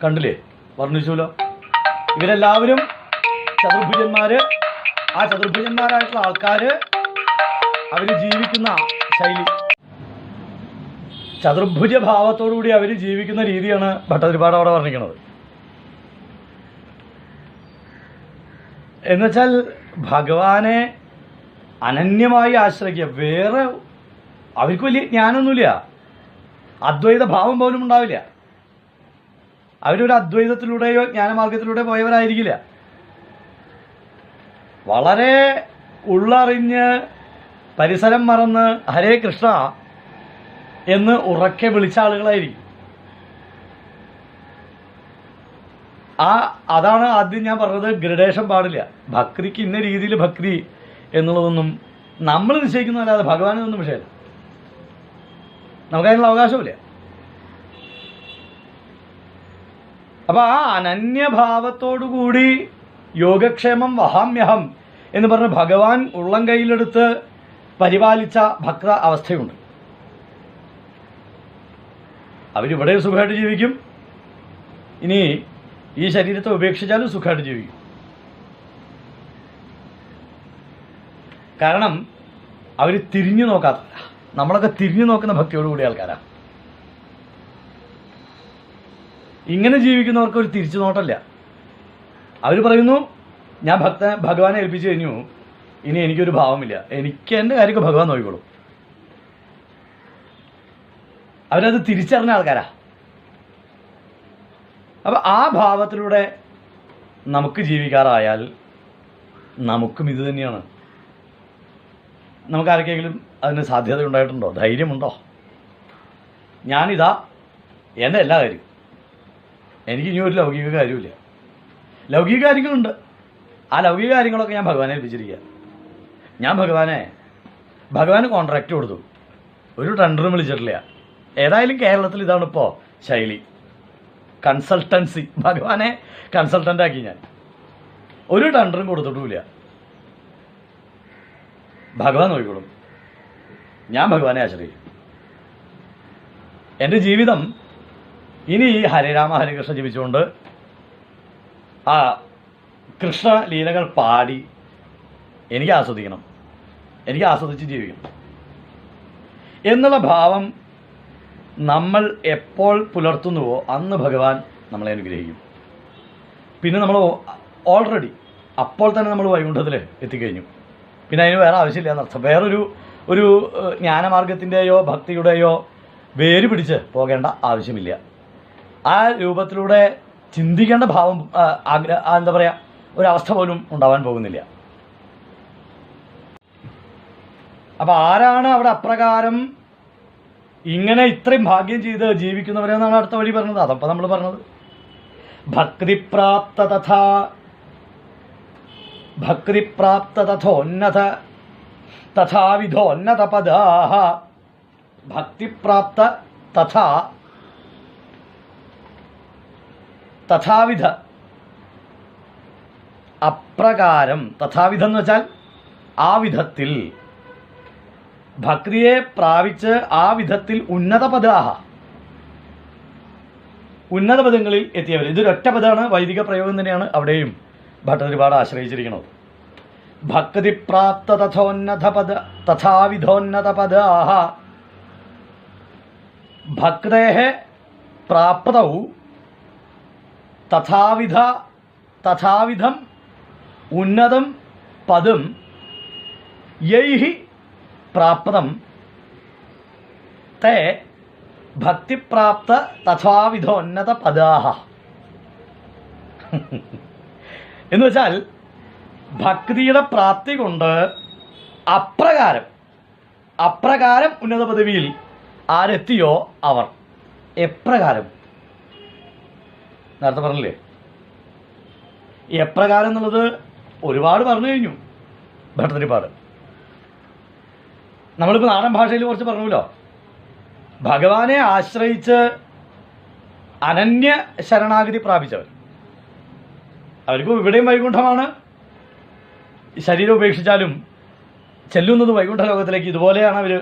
കണ്ടില്ലേ, വർണ്ണിച്ചുല്ലോ. ഇവരെല്ലാവരും ചതുർഭുജന്മാര്. ആ ചതുർഭുജന്മാരായിട്ടുള്ള ആൾക്കാര് അവർ ജീവിക്കുന്ന ശൈലി, ചതുർഭുജ ഭാവത്തോടുകൂടി അവർ ജീവിക്കുന്ന രീതിയാണ് ഭട്ടതിരിപ്പാട് അവിടെ വർണ്ണിക്കുന്നത്. എന്നുവെച്ചാൽ ഭഗവാനെ അനന്യമായി ആശ്രയിക്കുക. വേറെ അവർക്ക് വലിയ ജ്ഞാനമൊന്നുമില്ല, അദ്വൈത ഭാവം പോലും ഉണ്ടാവില്ല. അവരൊരു അദ്വൈതത്തിലൂടെയോ ജ്ഞാനമാർഗത്തിലൂടെ പോയവരായിരിക്കില്ല. വളരെ ഉള്ളറിഞ്ഞ് പരിസരം മറന്ന് ഹരേ കൃഷ്ണ എന്ന് ഉറക്കെ വിളിച്ച ആളുകളായിരിക്കും. അതാണ് ആദ്യം ഞാൻ പറഞ്ഞത്, ഗ്രഡേഷൻ പാടില്ല. ഭക്തിക്ക് ഇന്ന രീതിയിൽ ഭക്തി എന്നുള്ളതൊന്നും നമ്മൾ നിശ്ചയിക്കുന്നതല്ലാതെ ഭഗവാനൊന്നും വിഷയമല്ല. നമുക്കതിനുള്ള അവകാശമില്ല. അപ്പം ആ അനന്യഭാവത്തോടുകൂടി യോഗക്ഷേമം വഹാമ്യഹം എന്ന് പറഞ്ഞ് ഭഗവാൻ ഉള്ളം കയ്യിലെടുത്ത് പരിപാലിച്ച ഭക്ത അവസ്ഥയുണ്ട്. അവരിവിടെ സുഖമായിട്ട് ജീവിക്കും, ഇനി ഈ ശരീരത്തെ ഉപേക്ഷിച്ചാലും സുഖമായിട്ട് ജീവിക്കും. കാരണം അവർ തിരിഞ്ഞു നോക്കാത്ത, നമ്മളൊക്കെ തിരിഞ്ഞു നോക്കുന്ന ഭക്തിയോടുകൂടിയ ആൾക്കാരാണ്. ഇങ്ങനെ ജീവിക്കുന്നവർക്ക് ഒരു തിരിച്ചു നോട്ടമില്ല. അവർ പറയുന്നു, ഞാൻ ഭഗവാനെ ഏൽപ്പിച്ചു കഴിഞ്ഞു, ഇനി എനിക്കൊരു ഭാവമില്ല, എനിക്ക് എൻ്റെ കാര്യമൊക്കെ ഭഗവാൻ നോക്കിക്കോളും. അവരത് തിരിച്ചറിഞ്ഞ ആൾക്കാരാ. അപ്പം ആ ഭാവത്തിലൂടെ നമുക്ക് ജീവിക്കാറായാൽ നമുക്കും ഇത് തന്നെയാണ്. നമുക്കാർക്കെങ്കിലും അതിന് സാധ്യത ഉണ്ടായിട്ടുണ്ടോ? ധൈര്യമുണ്ടോ? ഞാനിതാ എൻ്റെ എല്ലാ കാര്യവും, എനിക്ക് ഇനി ഒരു ലൗകിക കാര്യമില്ല. ലൗകിക കാര്യങ്ങളുണ്ട്, ആ ലൗകിക കാര്യങ്ങളൊക്കെ ഞാൻ ഭഗവാനെ ഏൽപ്പിച്ചിരിക്കുക. ഞാൻ ഭഗവാന് കോൺട്രാക്റ്റ് കൊടുത്തു, ഒരു ടെൻഡറും വിളിച്ചിട്ടില്ല. ഏതായാലും കേരളത്തിൽ ഇതാണ് ഇപ്പോൾ ശൈലി, കൺസൾട്ടൻസി. ഭഗവാനെ കൺസൾട്ടൻ്റാക്കി ഞാൻ, ഒരു ടെൻഡറും കൊടുത്തിട്ടുമില്ല. ഭഗവാൻ നോക്കിക്കോളും, ഞാൻ ഭഗവാനെ ആശ്രയിക്കും. എൻ്റെ ജീവിതം ഇനി ഈ ഹരേരാമ ഹരേകൃഷ്ണ ജപിച്ചുകൊണ്ട് ആ കൃഷ്ണ ലീലകൾ പാടി എനിക്ക് ആസ്വദിക്കണം, എനിക്ക് ആസ്വദിച്ച് ജീവിക്കണം എന്നുള്ള ഭാവം നമ്മൾ എപ്പോൾ പുലർത്തുന്നുവോ അന്ന് ഭഗവാൻ നമ്മളെ അനുഗ്രഹിക്കും. പിന്നെ നമ്മൾ ഓൾറെഡി അപ്പോൾ തന്നെ നമ്മൾ വൈകുണ്ഠത്തിൽ എത്തിക്കഴിഞ്ഞു. പിന്നെ അതിന് വേറെ ആവശ്യമില്ല എന്നർത്ഥം. ഒരു ജ്ഞാനമാർഗത്തിൻ്റെയോ ഭക്തിയുടെയോ വേര് പിടിച്ച് പോകേണ്ട ആവശ്യമില്ല. ആ രൂപത്തിലൂടെ ചിന്തിക്കേണ്ട ഭാവം എന്താ പറയുക, ഒരവസ്ഥ പോലും ഉണ്ടാവാൻ പോകുന്നില്ല. അപ്പം ആരാണ് അവിടെ അപ്രകാരം ഇങ്ങനെ ഇത്രയും ഭാഗ്യം ചെയ്ത് ജീവിക്കുന്നവരെന്നാണ് അടുത്ത വഴി പറഞ്ഞത്. അതപ്പോൾ നമ്മൾ പറഞ്ഞത് ഭക്തിപ്രാപ്ത തഥോന്നത തഥാവിധോന്നത പദാഹ. ഭക്തിപ്രാപ്ത തഥാവിധ അപ്രകാരം. തഥാവിധം എന്ന് വെച്ചാൽ ആ വിധത്തിൽ, ഭക്തിയെ പ്രാപിച്ച് ആ വിധത്തിൽ ഉന്നത പദാഹ, ഉന്നത പദങ്ങളിൽ എത്തിയവർ. ഇതൊരൊറ്റ പദമാണ്, വൈദിക പ്രയോഗം തന്നെയാണ് അവിടെയും ഭട്ടതിരിപാട് ആശ്രയിച്ചിരിക്കുന്നത്. ഭക്തിപ്രാപ്ത തഥാവിധോന്നത പദാഹ ഭക്തേഹ പ്രാപ്തൗ തഥാവിധം ഉന്നതം പദം യൈഹി പ്രാപ്തം തേ ഭക്തിപ്രാപ്ത തഥാവിധോന്നത പദാഹ. എന്ന് വെച്ചാൽ ഭക്തിയുടെ പ്രാപ്തി കൊണ്ട് അപ്രകാരം ഉന്നത പദവിയിൽ ആരെത്തിയോ അവർ. എപ്രകാരം നേരത്തെ പറഞ്ഞില്ലേ, എപ്രകാരം എന്നുള്ളത് ഒരുപാട് പറഞ്ഞു കഴിഞ്ഞു ഭട്ടതിരിപ്പാട്. നമ്മളിപ്പോൾ നാടൻ ഭാഷയിൽ കുറച്ച് പറഞ്ഞല്ലോ. ഭഗവാനെ ആശ്രയിച്ച് അനന്യ ശരണാഗതി പ്രാപിച്ചവർ, അവർക്ക് ഇവിടെയും വൈകുണ്ഠമാണ്. ശരീരം ഉപേക്ഷിച്ചാലും ചെല്ലുന്നത് വൈകുണ്ഠ ലോകത്തിലേക്ക്. ഇതുപോലെയാണ് അവർ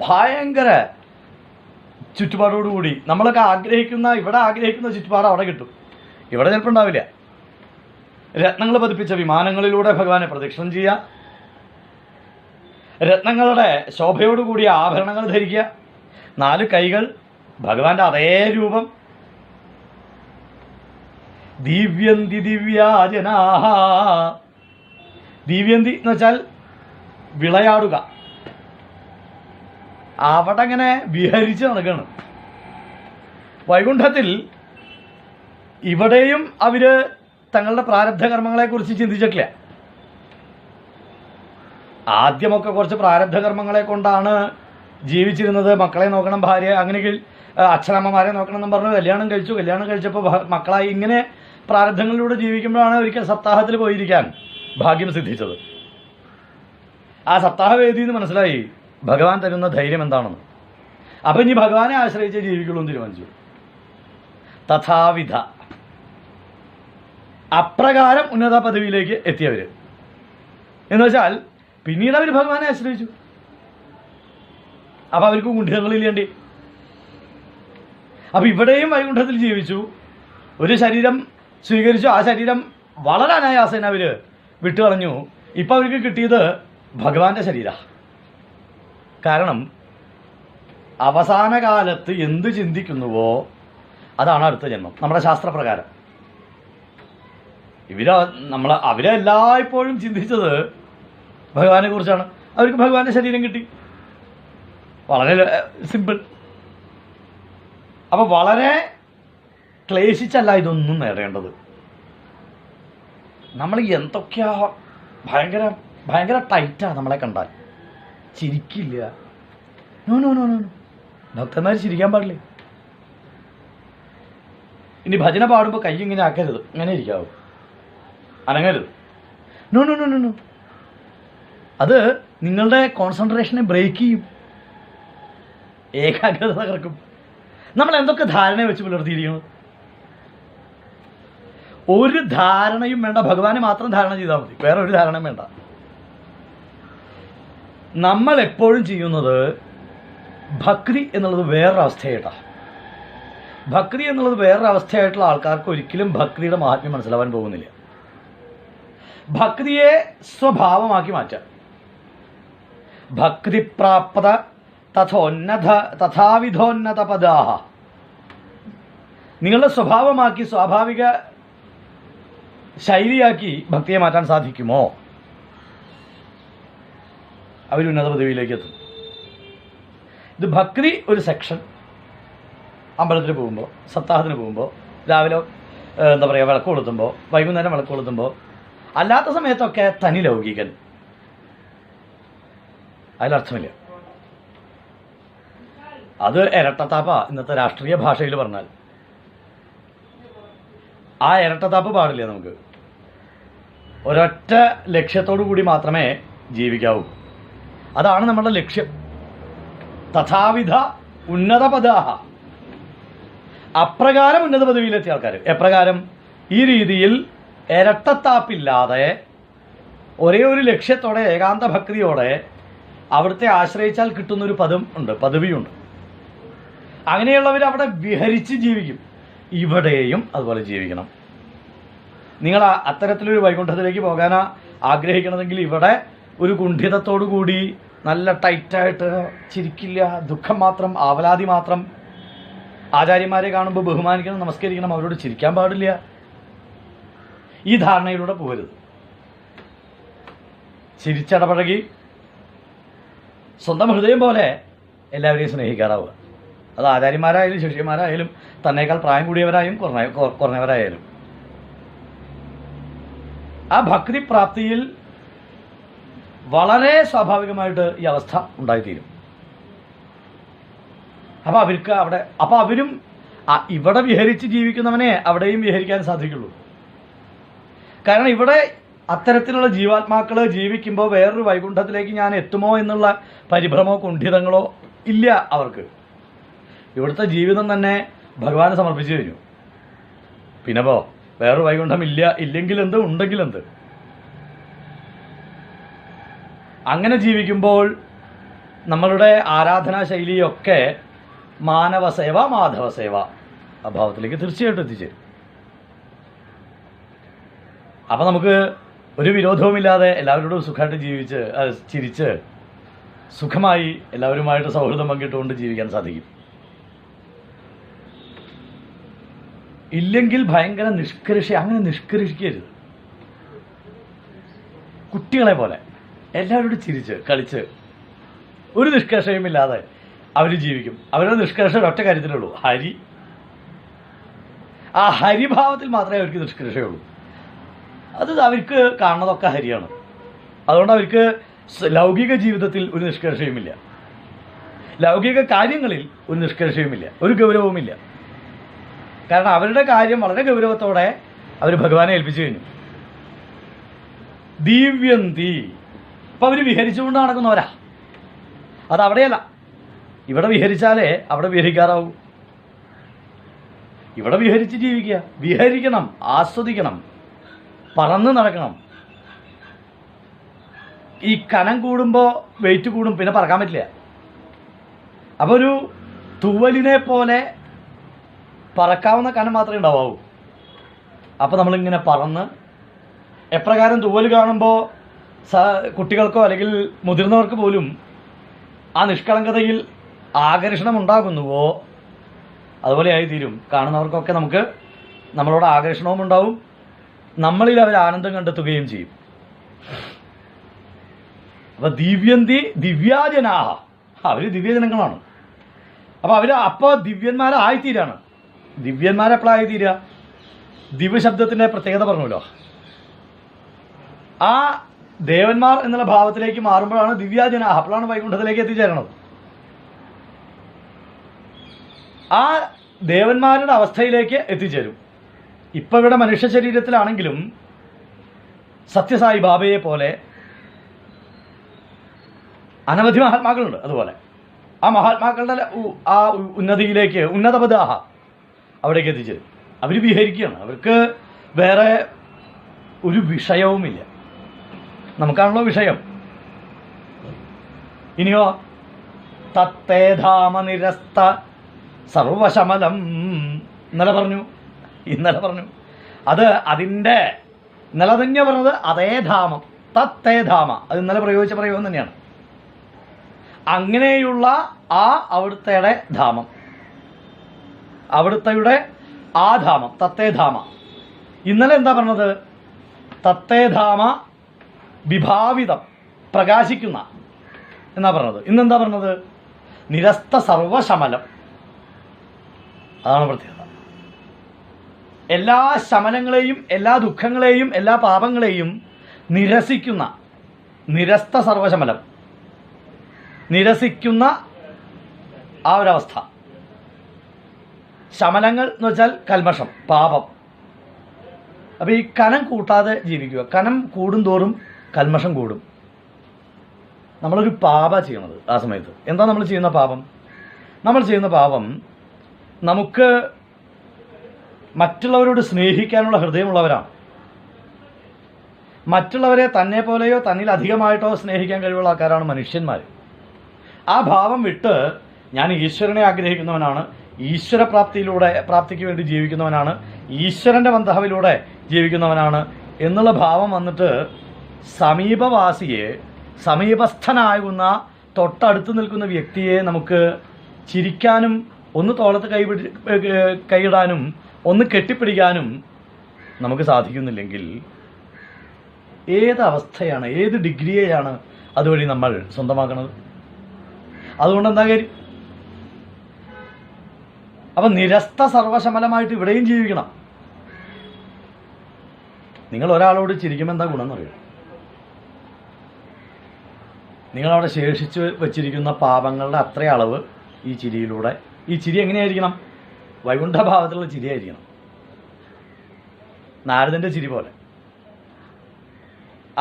ഭയങ്കര ചുറ്റുപാടോടുകൂടി നമ്മളൊക്കെ ഇവിടെ ആഗ്രഹിക്കുന്ന ചുറ്റുപാട് അവിടെ കിട്ടും. ഇവിടെ ചിലപ്പോൾ ഉണ്ടാവില്ല. രത്നങ്ങൾ പതിപ്പിച്ച വിമാനങ്ങളിലൂടെ ഭഗവാനെ പ്രദക്ഷിണം ചെയ്യുക, രത്നങ്ങളുടെ ശോഭയോടുകൂടിയ ആഭരണങ്ങൾ ധരിക്കുക, 4 കൈകൾ, ഭഗവാന്റെ അതേ രൂപം. ദിവ്യന്തി ദിവ്യാജനാഹ. ദിവ്യന്തി എന്ന് വെച്ചാൽ വിളയാടുക. അവിടെ അങ്ങനെ വിഹരിച്ച് നടക്കുകയാണ്. വൈകുണ്ഠത്തിൽ ഇവിടെയും അവര് തങ്ങളുടെ പ്രാരബ്ധ കർമ്മങ്ങളെക്കുറിച്ച് ചിന്തിച്ചിട്ടില്ല. ആദ്യമൊക്കെ കുറച്ച് പ്രാരബ്ധ കർമ്മങ്ങളെ കൊണ്ടാണ് ജീവിച്ചിരുന്നത്. മക്കളെ നോക്കണം, ഭാര്യ, അങ്ങനെയെങ്കിൽ അച്ഛനമ്മമാരെ നോക്കണം എന്നും പറഞ്ഞു കല്യാണം കഴിച്ചപ്പോൾ മക്കളായി. ഇങ്ങനെ പ്രാരബ്ധങ്ങളിലൂടെ ജീവിക്കുമ്പോഴാണ് ഒരിക്കൽ സപ്താഹത്തിൽ പോയിരിക്കാൻ ഭാഗ്യം സിദ്ധിച്ചത്. ആ സപ്താഹവേദി എന്ന് മനസ്സിലായി ഭഗവാൻ തരുന്ന ധൈര്യം എന്താണെന്ന്. അപ്പം ഇനി ഭഗവാനെ ആശ്രയിച്ച് ജീവിക്കുള്ളൂ എന്ന് തീരുമാനിച്ചു. തഥാവിധ അപ്രകാരം ഉന്നത പദവിയിലേക്ക് എത്തിയവർ എന്ന് വെച്ചാൽ പിന്നീട് അവർ ഭഗവാനെ ആശ്രയിച്ചു. അപ്പം അവർക്ക് കുണ്ഠിതങ്ങളില്ലേണ്ടി. അപ്പം ഇവിടെയും വൈകുണ്ഠത്തിൽ ജീവിച്ചു, ഒരു ശരീരം സ്വീകരിച്ചു. ആ ശരീരം വളരെ അനായാസേന അവർ വിട്ടുകളഞ്ഞു. ഇപ്പം അവർക്ക് കിട്ടിയത് ഭഗവാന്റെ ശരീരമാണ്. കാരണം അവസാന കാലത്ത് എന്ത് ചിന്തിക്കുന്നുവോ അതാണ് അടുത്ത ജന്മം. നമ്മുടെ ശാസ്ത്രപ്രകാരം അവരെല്ലായ്പ്പോഴും ചിന്തിച്ചത് ഭഗവാനെ കുറിച്ചാണ്. അവർക്ക് ഭഗവാന്റെ ശരീരം കിട്ടി. വളരെ സിമ്പിൾ. അപ്പം വളരെ ക്ലേശിച്ചല്ല ഇതൊന്നും നേടേണ്ടത്. നമ്മൾ എന്തൊക്കെയാ ഭയങ്കര ഭയങ്കര ടൈറ്റാണ് നമ്മളെ കണ്ടാൽ. ചിരിക്കില്ല. നോ നോ നോ നോ ഭക്തന്മാർ ചിരിക്കാൻ പാടില്ലേ. ഇനി ഭജന പാടുമ്പോൾ കൈ ഇങ്ങനെ ആക്കരുത്, ഇങ്ങനെ ഇരിക്കാവൂ, അനങ്ങരുത്. No no no no no അത് നിങ്ങളുടെ കോൺസെൻട്രേഷനെ ബ്രേക്ക് ചെയ്യും, ഏകാഗ്രത തകർക്കും. നമ്മൾ എന്തൊക്കെ ധാരണ വെച്ച് പുലർത്തിയിരിക്കുന്നത്. ഒരു ധാരണയും വേണ്ട, ഭഗവാനെ മാത്രം ധാരണ ചെയ്താൽ മതി, വേറെ ഒരു ധാരണയും വേണ്ട. നമ്മൾ എപ്പോഴും ചെയ്യുന്നത് ഭക്തി എന്നുള്ളത് വേറൊരവസ്ഥയായിട്ടാണ്. ഭക്തി എന്നുള്ളത് വേറൊരവസ്ഥയായിട്ടുള്ള ആൾക്കാർക്ക് ഒരിക്കലും ഭക്തിയുടെ മഹാത്മ്യം മനസ്സിലാവാൻ പോകുന്നില്ല. ഭക്തിയെ സ്വഭാവമാക്കി മാറ്റാം. ഭക്തിപ്രാപ്ത തഥാവിധോന്നത പദാഹ. നിങ്ങളുടെ സ്വഭാവമാക്കി, സ്വാഭാവിക ശൈലിയാക്കി ഭക്തിയെ മാറ്റാൻ സാധിക്കുമോ, അവർ ഉന്നത പദവിയിലേക്ക് എത്തും. ഇത് ഭക്തി ഒരു സെക്ഷൻ. അമ്പലത്തിൽ പോകുമ്പോൾ, സപ്താഹത്തിന് പോകുമ്പോൾ, രാവിലെ എന്താ പറയുക വിളക്ക് കൊളുത്തുമ്പോൾ, വൈകുന്നേരം വിളക്ക് കൊളുത്തുമ്പോൾ, അല്ലാത്ത സമയത്തൊക്കെ തനി ലൗകികൻ. അതിലർത്ഥമില്ല. അത് ഇരട്ടത്താപ്പ. ഇന്നത്തെ രാഷ്ട്രീയ ഭാഷയിൽ പറഞ്ഞാൽ ആ ഇരട്ടത്താപ്പ് പാടില്ല. നമുക്ക് ഒരൊറ്റ ലക്ഷ്യത്തോടു കൂടി മാത്രമേ ജീവിക്കാവൂ. അതാണ് നമ്മുടെ ലക്ഷ്യം. തഥാവിധ ഉന്നത പദാഹ. അപ്രകാരം ഉന്നത പദവിയിലെത്തിയ ആൾക്കാർ എപ്രകാരം? ഈ രീതിയിൽ ഇരട്ടത്താപ്പില്ലാതെ ഒരേ ഒരു ലക്ഷ്യത്തോടെ ഏകാന്ത ഭക്തിയോടെ അവിടുത്തെ ആശ്രയിച്ചാൽ കിട്ടുന്നൊരു പദവിയുണ്ട്. അങ്ങനെയുള്ളവർ അവിടെ വിഹരിച്ച് ജീവിക്കും. ഇവിടെയും അതുപോലെ ജീവിക്കണം. നിങ്ങൾ അത്തരത്തിലൊരു വൈകുണ്ഠത്തിലേക്ക് പോകാൻ ആഗ്രഹിക്കണമെങ്കിൽ ഇവിടെ ഒരു കുണ്ഠിതത്തോടു കൂടി നല്ല ടൈറ്റായിട്ട് ചിരിക്കില്ല, ദുഃഖം മാത്രം, ആവലാതി മാത്രം. ആചാര്യന്മാരെ കാണുമ്പോൾ ബഹുമാനിക്കണം, നമസ്കരിക്കണം, അവരോട് ചിരിക്കാൻ പാടില്ല. ഈ ധാരണയിലൂടെ പോകരുത്. ചിരിച്ചടപഴകി സ്വന്തം ഹൃദയം പോലെ എല്ലാവരെയും സ്നേഹിക്കാറാവുക. അത് ആചാര്യന്മാരായാലും ശിഷ്യന്മാരായാലും തന്നേക്കാൾ പ്രായം കൂടിയവരായും കുറഞ്ഞവരായാലും. ആ ഭക്തി പ്രാപ്തിയിൽ വളരെ സ്വാഭാവികമായിട്ട് ഈ അവസ്ഥ ഉണ്ടായിത്തീരും. അപ്പോൾ അവരും ഇവിടെ വിഹരിച്ച് ജീവിക്കുന്നവനെ അവിടെയും വിഹരിക്കാൻ സാധിക്കുള്ളൂ. കാരണം ഇവിടെ അത്തരത്തിലുള്ള ജീവാത്മാക്കൾ ജീവിക്കുമ്പോൾ വേറൊരു വൈകുണ്ഠത്തിലേക്ക് ഞാൻ എത്തുമോ എന്നുള്ള പരിഭ്രമോ കുണ്ഠിതങ്ങളോ ഇല്ല അവർക്ക്. ഇവിടുത്തെ ജീവിതം തന്നെ ഭഗവാന് സമർപ്പിച്ചു കഴിഞ്ഞു. പിന്നെപ്പോ വേറൊരു വൈകുണ്ഠം ഇല്ലെങ്കിൽ എന്ത്, ഉണ്ടെങ്കിൽ എന്ത്. അങ്ങനെ ജീവിക്കുമ്പോൾ നമ്മളുടെ ആരാധനാ ശൈലിയൊക്കെ മാനവസേവ, മാധവസേവ അഭാവത്തിലേക്ക് തീർച്ചയായിട്ടും എത്തിച്ചേരും. അപ്പം നമുക്ക് ഒരു വിരോധവുമില്ലാതെ എല്ലാവരോടും സുഖമായിട്ട് ജീവിച്ച് ചിരിച്ച് സുഖമായി എല്ലാവരുമായിട്ട് സൗഹൃദം പങ്കിട്ടുകൊണ്ട് ജീവിക്കാൻ സാധിക്കും. ഇല്ലെങ്കിൽ ഭയങ്കര അങ്ങനെ നിഷ്കർഷിക്കരുത്. കുട്ടികളെ പോലെ എല്ലാവരോടും ചിരിച്ച് കളിച്ച് ഒരു നിഷ്കർഷയുമില്ലാതെ അവർ ജീവിക്കും. അവരുടെ നിഷ്കർഷ ഒറ്റ കാര്യത്തിലുള്ളൂ, ഹരി. ആ ഹരിഭാവത്തിൽ മാത്രമേ അവർക്ക് നിഷ്കർഷയുള്ളൂ. അത് അവർക്ക് കാണുന്നതൊക്കെ ഹരിയാണ്. അതുകൊണ്ട് അവർക്ക് ലൗകിക ജീവിതത്തിൽ ഒരു നിഷ്കർഷയുമില്ല, ലൗകിക കാര്യങ്ങളിൽ ഒരു നിഷ്കർഷയുമില്ല, ഒരു ഗൗരവവുമില്ല. കാരണം അവരുടെ കാര്യം വളരെ ഗൗരവത്തോടെ അവർ ഭഗവാനെ ഏൽപ്പിച്ചു കഴിഞ്ഞു. ദിവ്യന്തി. അപ്പം അവർ വിഹരിച്ചുകൊണ്ട് നടക്കുന്നവരാ. അത് അവിടെയല്ല. ഇവിടെ വിഹരിച്ചാലേ അവിടെ വിഹരിക്കാറാവൂ. ഇവിടെ വിഹരിച്ച് ജീവിക്കുക, വിഹരിക്കണം, ആസ്വദിക്കണം, പറന്ന് നടക്കണം. ഈ കനം കൂടുമ്പോൾ വെയിറ്റ് കൂടും, പിന്നെ പറക്കാൻ പറ്റില്ല. അപ്പോൾ ഒരു തൂവലിനെ പോലെ പറക്കാവുന്ന കനം മാത്രമേ ഉണ്ടാവാവൂ. അപ്പോൾ നമ്മളിങ്ങനെ പറന്ന് എപ്രകാരം തൂവൽ കാണുമ്പോൾ കുട്ടികൾക്കോ അല്ലെങ്കിൽ മുതിർന്നവർക്ക് പോലും ആ നിഷ്കളങ്കതയിൽ ആകർഷണം ഉണ്ടാകുന്നുവോ അതുപോലെ ആയിത്തീരും. കാണുന്നവർക്കൊക്കെ നമുക്ക് നമ്മളോട് ആകർഷണവും ഉണ്ടാവും, നമ്മളിൽ അവർ ആനന്ദം കണ്ടെത്തുകയും ചെയ്യും. അപ്പോൾ ദിവ്യന്തി ദിവ്യാജനാഹ, അവർ ദിവ്യജനങ്ങളാണ്. അപ്പോൾ ദിവ്യന്മാരായിത്തീരാണ്. ദിവ്യന്മാരെപ്പോഴായിത്തീരുക? ദിവ്യശബ്ദത്തിൻ്റെ പ്രത്യേകത പറഞ്ഞല്ലോ. ആ ദേവന്മാർ എന്നുള്ള ഭാവത്തിലേക്ക് മാറുമ്പോഴാണ് ദിവ്യാജനാഹ, അപ്പോഴാണ് വൈകുണ്ഠത്തിലേക്ക് എത്തിച്ചേരണത്. ആ ദേവന്മാരുടെ അവസ്ഥയിലേക്ക് എത്തിച്ചേരും. ഇപ്പം ഇവിടെ മനുഷ്യ ശരീരത്തിലാണെങ്കിലും സത്യസായി ബാബയെ പോലെ അനവധി മഹാത്മാക്കളുണ്ട്. അതുപോലെ ആ മഹാത്മാക്കളുടെ ആ ഉന്നതിയിലേക്ക്, ഉന്നതപദാഹ, അവിടേക്ക് എത്തിച്ചേരും. അവർ വിഹരിക്കുകയാണ്. അവർക്ക് വേറെ ഒരു വിഷയവുമില്ല. നമുക്കാണല്ലോ വിഷയം. ഇനിയോ തത്തേധാമ നിരസ്ത സർവശമലം. ഇന്നലെ പറഞ്ഞു അത് അതിൻ്റെ ഇന്നലെ തന്നെ പറഞ്ഞത് അതേ ധാമം, തത്തേ ധാമ. അത് ഇന്നലെ പ്രയോഗിച്ച പ്രയോഗം തന്നെയാണ്. അങ്ങനെയുള്ള ആ അവിടുത്തെ ധാമം, അവിടുത്തെ ആ ധാമം, തത്തേ ധാമ. ഇന്നലെ എന്താ പറഞ്ഞത്? തത്തേധാമ വിഭാവിതം, പ്രകാശിക്കുന്ന എന്നാ പറഞ്ഞത്. ഇന്നെന്താ പറഞ്ഞത്? നിരസ്ത സർവശമലം. അതാണ് പ്രത്യേകത. എല്ലാ ശമനങ്ങളെയും എല്ലാ ദുഃഖങ്ങളെയും എല്ലാ പാപങ്ങളെയും നിരസിക്കുന്ന, നിരസ്ത സർവശമലം, നിരസിക്കുന്ന ആ ഒരവസ്ഥ. ശമനങ്ങൾ എന്ന് വെച്ചാൽ കൽമഷം, പാപം. അപ്പോൾ ഈ കനം കൂട്ടാതെ ജീവിക്കുക. കനം കൂടുന്തോറും കൽമഷം കൂടും. നമ്മളൊരു പാപ ചെയ്യണത് ആ സമയത്ത്. എന്താ നമ്മൾ ചെയ്യുന്ന പാപം? നമ്മൾ ചെയ്യുന്ന പാപം, നമുക്ക് മറ്റുള്ളവരോട് സ്നേഹിക്കാനുള്ള ഹൃദയമുള്ളവരാണ്. മറ്റുള്ളവരെ തന്നെ പോലെയോ തന്നിലധികമായിട്ടോ സ്നേഹിക്കാൻ കഴിവുള്ള ആൾക്കാരാണ് മനുഷ്യന്മാർ. ആ ഭാവം വിട്ട് ഞാൻ ഈശ്വരനെ ആഗ്രഹിക്കുന്നവനാണ്, പ്രാപ്തിക്ക് വേണ്ടി ജീവിക്കുന്നവനാണ്, ഈശ്വരൻ്റെ ബന്ധവിലൂടെ ജീവിക്കുന്നവനാണ് എന്നുള്ള ഭാവം വന്നിട്ട് സമീപവാസിയെ, സമീപസ്ഥനാകുന്ന തൊട്ടടുത്ത് നിൽക്കുന്ന വ്യക്തിയെ നമുക്ക് ചിരിക്കാനും ഒന്ന് തോളത്ത് കൈയിടാനും ഒന്ന് കെട്ടിപ്പിടിക്കാനും നമുക്ക് സാധിക്കുന്നില്ലെങ്കിൽ ഏത് അവസ്ഥയാണ്, ഏത് ഡിഗ്രിയെയാണ് അതുവഴി നമ്മൾ സ്വന്തമാക്കുന്നത്? അതുകൊണ്ട് എന്താ കാര്യം? അപ്പം നിരസ്ത സർവശമലമായിട്ട് ഇവിടെയും ജീവിക്കണം. നിങ്ങൾ ഒരാളോട് ചിരിക്കുമ്പോൾ എന്താ ഗുണം എന്നറിയോ? നിങ്ങളവിടെ ശേഷിച്ച് വച്ചിരിക്കുന്ന പാപങ്ങളുടെ അത്ര അളവ് ഈ ചിരിയിലൂടെ, ഈ ചിരി എങ്ങനെയായിരിക്കണം? വൈകുണ്ഠഭാവത്തിലുള്ള ചിരിയായിരിക്കണം. നാരദൻ്റെ ചിരി പോലെ.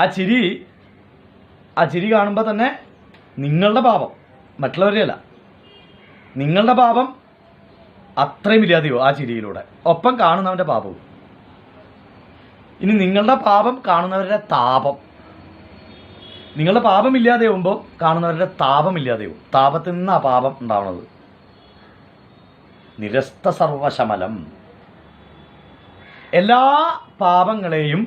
ആ ചിരി കാണുമ്പോൾ തന്നെ നിങ്ങളുടെ പാപം, മറ്റുള്ളവരുടെ അല്ല, നിങ്ങളുടെ പാപം അത്രയും ഇല്ലാതെയോ ആ ചിരിയിലൂടെ, ഒപ്പം കാണുന്നവൻ്റെ പാപവും. ഇനി നിങ്ങളുടെ പാപം കാണുന്നവരുടെ താപം, നിങ്ങളുടെ പാപം ഇല്ലാതെയാവുമ്പോൾ കാണുന്നവരുടെ താപം ഇല്ലാതെയാവും. താപത്തിൽ നിന്ന് ആ പാപം ഉണ്ടാവുന്നത്. നിരസ്ത സർവശമലം. എല്ലാ പാപങ്ങളെയും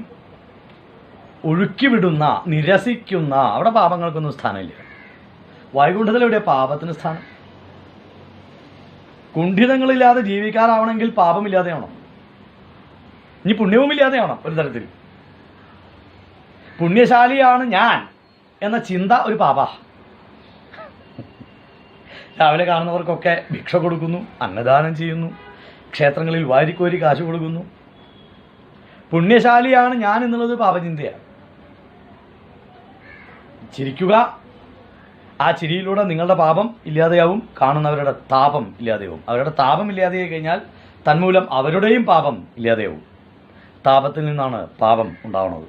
ഒഴുക്കിവിടുന്ന, നിരസിക്കുന്ന, അവിടെ പാപങ്ങൾക്കൊന്നും സ്ഥാനമില്ല. വൈകുണ്ഠത്തിലെവിടെ പാപത്തിന് സ്ഥാനം? കുണ്ഠിതങ്ങളില്ലാതെ ജീവിക്കാറാവണമെങ്കിൽ പാപമില്ലാതെ ആവണം, ഇനി പുണ്യവുമില്ലാതെ ആവണം. ഒരു തരത്തിൽ പുണ്യശാലിയാണ് ഞാൻ എന്ന ചിന്ത ഒരു പാപ. രാവിലെ കാണുന്നവർക്കൊക്കെ ഭിക്ഷ കൊടുക്കുന്നു, അന്നദാനം ചെയ്യുന്നു, ക്ഷേത്രങ്ങളിൽ വാരിക്കോരി കാശ് കൊടുക്കുന്നു. പുണ്യശാലിയാണ് ഞാൻ എന്നുള്ളത് പാപചിന്തയാണ്. ചിരിക്കുക, ആ ചിരിയിലൂടെ നിങ്ങളുടെ പാപം ഇല്ലാതെയാവും, കാണുന്നവരുടെ താപം ഇല്ലാതെയാവും. അവരുടെ താപം ഇല്ലാതെയായി കഴിഞ്ഞാൽ തന്മൂലം അവരുടെയും പാപം ഇല്ലാതെയാവും. താപത്തിൽ നിന്നാണ് പാപം ഉണ്ടാവുന്നത്.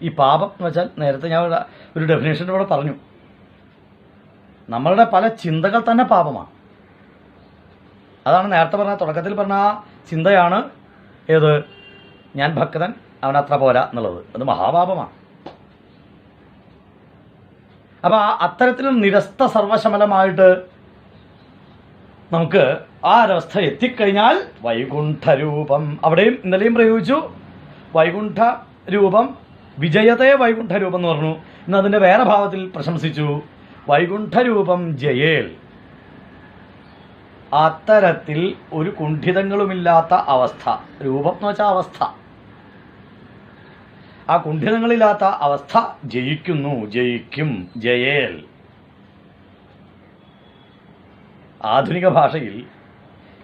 ഈ പാപം എന്ന് വെച്ചാൽ നേരത്തെ ഞാൻ ഒരു ഡെഫിനേഷൻ്റെ ഇവിടെ പറഞ്ഞു, നമ്മളുടെ പല ചിന്തകൾ തന്നെ പാപമാണ്. അതാണ് നേരത്തെ പറഞ്ഞ, തുടക്കത്തിൽ പറഞ്ഞ ആ ചിന്തയാണ് ഏത്? ഞാൻ ഭക്തൻ, അവനത്ര പോരാ എന്നുള്ളത്. അത് മഹാപാപമാണ്. അപ്പം അത്തരത്തിലും നിരസ്ത സർവശമലമായിട്ട് നമുക്ക് ആ ഒരവസ്ഥ എത്തിക്കഴിഞ്ഞാൽ വൈകുണ്ഠരൂപം, അവിടെയും ഇന്നലെയും പ്രയോഗിച്ചു വൈകുണ്ഠ രൂപം, വിജയത്തെ വൈകുണ്ഠരൂപം എന്ന് പറഞ്ഞു. ഇന്ന് അതിൻ്റെ വേറെ ഭാവത്തിൽ പ്രശംസിച്ചു, വൈകുണ്ഠരൂപം ജയേൽ. അത്തരത്തിൽ ഒരു കുണ്ഠിതങ്ങളുമില്ലാത്ത അവസ്ഥ, രൂപം എന്ന് വെച്ചാൽ അവസ്ഥ, ആ കുണ്ഠിതങ്ങളില്ലാത്ത അവസ്ഥ ജയിക്കുന്നു, ജയിക്കും, ജയേൽ. ആധുനിക ഭാഷയിൽ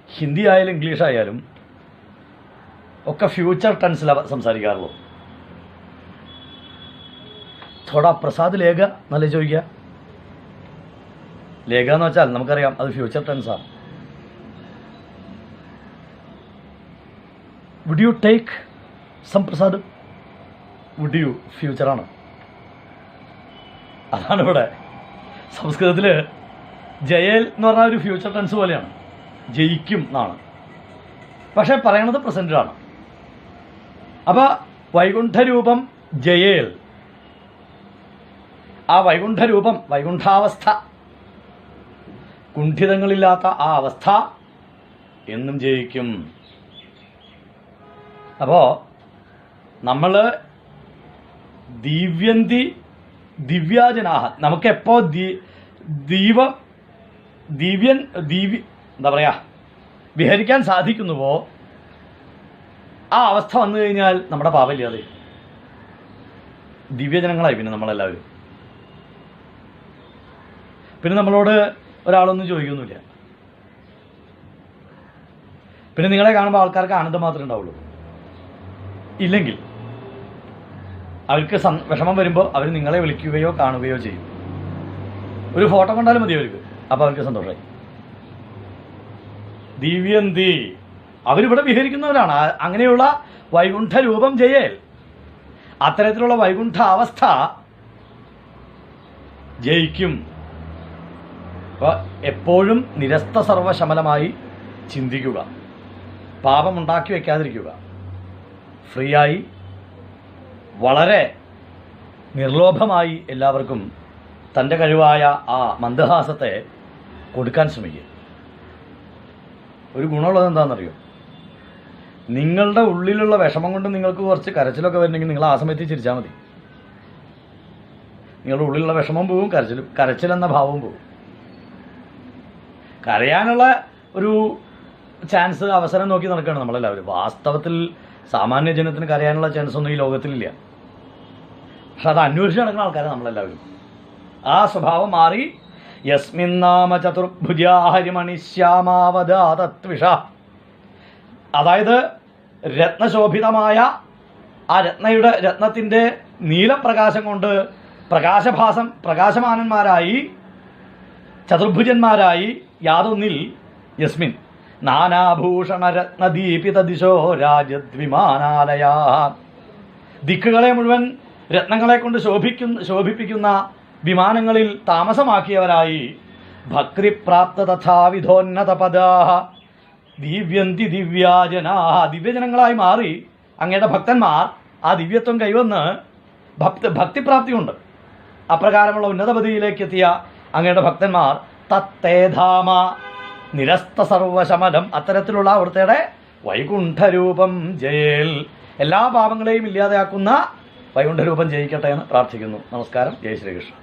ഹിന്ദി ആയാലും ഇംഗ്ലീഷ് ആയാലും ഒക്കെ ഫ്യൂച്ചർ ടെൻസിലാണ് സംസാരിക്കാറുള്ളൂ. തോടാ പ്രസാദ് ലേഖ എന്നല്ലേ ചോദിക്കുക? ലേഖ എന്ന് വെച്ചാൽ നമുക്കറിയാം അത് ഫ്യൂച്ചർ ടെൻസാണ്. Would you take some prasad? Would you ഫ്യൂച്ചറാണ്. അതാണ് ഇവിടെ സംസ്കൃതത്തിൽ ജയേൽ എന്ന് പറഞ്ഞാൽ ഒരു ഫ്യൂച്ചർ ടെൻസ് പോലെയാണ്, ജയിക്കും എന്നാണ്. പക്ഷെ പറയണത് പ്രസൻറ്റാണ്. അപ്പോൾ വൈകുണ്ഠരൂപം ജയേൽ, ആ വൈകുണ്ഠരൂപം, വൈകുണ്ഠാവസ്ഥ, കുണ്ഠിതങ്ങളില്ലാത്ത ആ അവസ്ഥ എന്നും ജയിക്കും. അപ്പോൾ നമ്മൾ ദിവ്യാജനാഹ, നമുക്കെപ്പോൾ എന്താ പറയുക, വിഹരിക്കാൻ സാധിക്കുന്നുവോ ആ അവസ്ഥ വന്നു കഴിഞ്ഞാൽ നമ്മുടെ പാപമില്ലാതെ ദിവ്യജനങ്ങളായി പിന്നെ നമ്മളെല്ലാവരും. പിന്നെ നമ്മളോട് ഒരാളൊന്നും ചോദിക്കൊന്നുമില്ല. പിന്നെ നിങ്ങളെ കാണുമ്പോൾ ആൾക്കാർക്ക് ആനന്ദം മാത്രമേ ഉണ്ടാവുള്ളൂ. ഇല്ലെങ്കിൽ അവർക്ക് വിഷമം വരുമ്പോൾ അവർ നിങ്ങളെ വിളിക്കുകയോ കാണുകയോ ചെയ്യും. ഒരു ഫോട്ടോ കണ്ടാലും മതി അവർക്ക്, അപ്പോൾ അവർക്ക് സന്തോഷമായി. ദിവ്യന്തി അവരിവിടെ വിഹരിക്കുന്നവരാണ്. അങ്ങനെയുള്ള വൈകുണ്ഠ രൂപം ചെയ്യൽ, അത്തരത്തിലുള്ള വൈകുണ്ഠ അവസ്ഥ ജയിക്കും. അപ്പോൾ എപ്പോഴും നിരസ്ത സർവശമനമായി ചിന്തിക്കുക, പാപമുണ്ടാക്കി വയ്ക്കാതിരിക്കുക, ഫ്രീ ആയി വളരെ നിർലോഭമായി എല്ലാവർക്കും തൻ്റെ കഴിവായ ആ മന്ദഹാസത്തെ കൊടുക്കാൻ ശ്രമിക്കുക. ഒരു ഗുണമുള്ളത് എന്താണെന്നറിയോ? നിങ്ങളുടെ ഉള്ളിലുള്ള വിഷമം കൊണ്ട് നിങ്ങൾക്ക് കുറച്ച് കരച്ചിലൊക്കെ വരണമെങ്കിൽ നിങ്ങൾ ആ സമയത്ത് ചിരിച്ചാൽ മതി. നിങ്ങളുടെ ഉള്ളിലുള്ള വിഷമം പോവും, കരച്ചിലെന്ന ഭാവവും പോവും. കരയാനുള്ള ഒരു ചാൻസ്, അവസരം നോക്കി നടക്കുകയാണ് നമ്മളെല്ലാവരും. വാസ്തവത്തിൽ സാമാന്യ ജനത്തിന് കരയാനുള്ള ചാൻസ് ഒന്നും ഈ ലോകത്തിലില്ല. പക്ഷെ അത് അന്വേഷിച്ച് നടക്കുന്ന ആൾക്കാരാണ് നമ്മളെല്ലാവരും. ആ സ്വഭാവം മാറി യസ്മിന്നാമ ചതുർഭുജാഹരിമണിശ്യാമാവതാതത്വിഷ, അതായത് രത്നശോഭിതമായ ആ രത്നത്തിൻ്റെ നീലപ്രകാശം കൊണ്ട് പ്രകാശമാനന്മാരായി ചതുർഭുജന്മാരായി യാതൊന്നിൽ യസ്മിൻ നാനാഭൂഷണരത്നദീപിത ദിശോ രാജദ്വിമാനാലയ, ദിക്കുകളെ മുഴുവൻ രത്നങ്ങളെ കൊണ്ട് ശോഭിപ്പിക്കുന്ന വിമാനങ്ങളിൽ താമസമാക്കിയവരായി ഭക്തിപ്രാപ്ത തഥാവിധോന്നത പദാ ദിവ്യന്തി ദിവ്യാജനാ, ദിവ്യജനങ്ങളായി മാറി അങ്ങയുടെ ഭക്തന്മാർ ആ ദിവ്യത്വം കൈവന്ന് ഭക്തിപ്രാപ്തിയുണ്ട്. അപ്രകാരമുള്ള ഉന്നതപതിയിലേക്ക് എത്തിയ അങ്ങയുടെ ഭക്തന്മാർ തത്തേധാമ നിരസ്ത സർവശമനം, അത്തരത്തിലുള്ള അവിടുത്തെ വൈകുണ്ഠരൂപം ജയേൽ, എല്ലാ പാപങ്ങളെയും ഇല്ലാതെയാക്കുന്ന വൈകുണ്ഠരൂപം ജയിക്കട്ടെ എന്ന് പ്രാർത്ഥിക്കുന്നു. നമസ്കാരം. ജയ് ശ്രീകൃഷ്ണൻ.